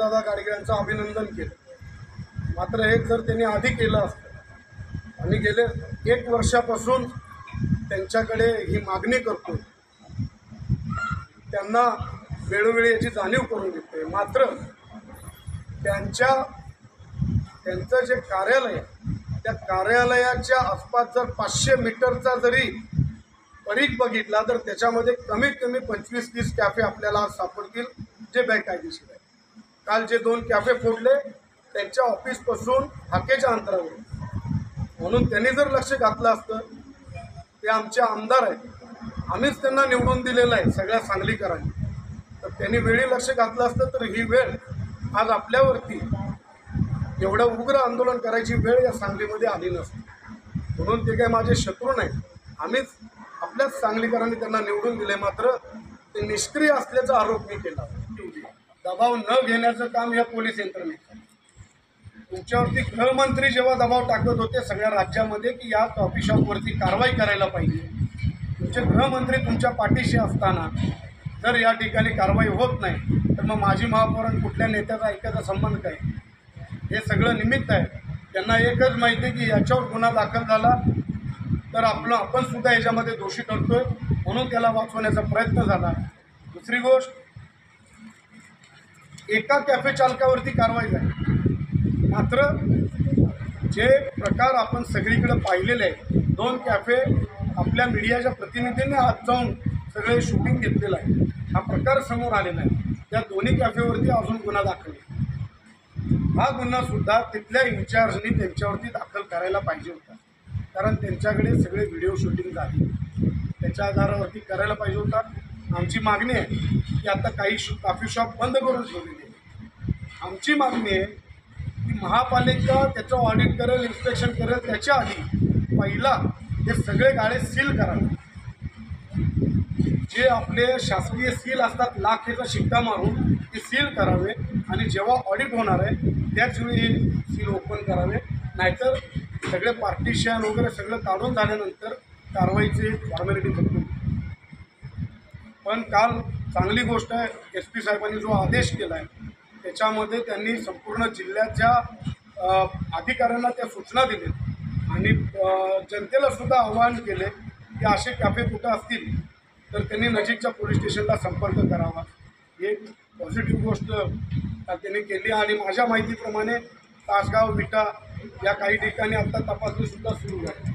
विजयदादा गाडगे यांचं अभिनंदन केलं। मात्र हे जर त्यांनी आधी केलं असतं, आम्ही गेले 1 वर्षापासून त्यांच्याकडे ही मागणी करतो, त्यांना वेळोवेळी याची जाणीव करून देतोय। मात्र त्यांचं जे कार्यालय आहे त्या कार्यालयाच्या आसपास जर 500 मीटरचा जरी परीघ बघितला तर त्याच्यामध्ये कमीत कमी 25-30 कॅफे आपल्याला आज सापडतील जे बेकायदेशीर आहे। काल जे 2 कॅफे फोडले त्यांच्या ऑफिसपासून हाकेच्या अंतरावर, म्हणून त्यांनी जर लक्ष घातलं असतं, ते आमचे आमदार आहेत, आम्हीच त्यांना निवडून दिलेलं आहे सगळ्या सांगलीकरांनी, तर त्यांनी वेळी लक्ष घातलं असतं तर ही वेळ आज आपल्यावरती एवढं उग्र आंदोलन करायची वेळ या सांगलीमध्ये आली नसती। म्हणून ते काय माझे शत्रू नाहीत, आम्हीच आपल्याच सांगलीकरांनी त्यांना निवडून दिले, मात्र ते निष्क्रिय असल्याचा आरोप मी केला। दबाव न घेण्याचं काम या पोलीस यंत्रणेचं। तुमच्यावरती गृहमंत्री जेव्हा दबाव टाकत होते सगळ्या राज्यामध्ये की या कॉफी शॉपवरती कारवाई करायला पाहिजे, तुमचे गृहमंत्री तुमच्या पाठीशी असताना जर या ठिकाणी कारवाई होत नाही तर मग माजी महापौर कुठल्या नेत्याचा ऐकायचा संबंध काय? हे सगळं निमित्त आहे। त्यांना एकच माहिती आहे की याच्यावर गुन्हा दाखल झाला तर आपण सुद्धा याच्यामध्ये दोषी ठरतोय, म्हणून त्याला वाचवण्याचा प्रयत्न झाला। दुसरी गोष्ट, एका कॅफे चालकावरती कारवाई झाली, मात्र जे प्रकार आपण सगळीकडे पाहिलेले आहे, 2 कॅफे आपल्या मीडियाच्या प्रतिनिधींनी आत जाऊन सगळे शूटिंग घेतलेलं आहे, हा प्रकार समोर आलेला आहे। त्या दोन्ही कॅफेवरती अजून गुन्हा दाखल आहे। हा गुन्हासुद्धा तिथल्या इन्चार्जनी त्यांच्यावरती दाखल करायला पाहिजे होता, कारण त्यांच्याकडे सगळे व्हिडिओ शूटिंग झाले, त्याच्या आधारावरती करायला पाहिजे होता। आमची मागणी आहे की आता काही कॉफी शॉप बंद करून ठेवलेली आहे। आमची मागणी आहे की महापालिका त्याचं ऑडिट करेल, इन्स्पेक्शन करेल, त्याच्या आधी पहिला हे सगळे गाळे सील करावे। जे आपले शासकीय सील असतात, लाखेचा शिक्का मारून ते सील करावे आणि जेव्हा ऑडिट होणार आहे त्याचवेळी हे सील ओपन करावे, नाहीतर सगळे पार्टिशन वगैरे सगळं काढून झाल्यानंतर कारवाईची फॉर्मॅलिटी करतो। पण काल चांगली गोष्ट आहे, SP साहेबांनी जो आदेश केला आहे त्याच्यामध्ये त्यांनी संपूर्ण जिल्ह्याच्या अधिकाऱ्यांना त्या सूचना दिल्या आणि जनतेला सुद्धा आवाहन केले की असे कॅफे कुठं असतील तर त्यांनी नजीकच्या पोलीस स्टेशनला संपर्क करावा। एक पॉझिटिव्ह गोष्ट त्यांनी केली आणि माझ्या माहितीप्रमाणे तासगाव, विटा या काही ठिकाणी आता तपासणीसुद्धा सुरू आहे।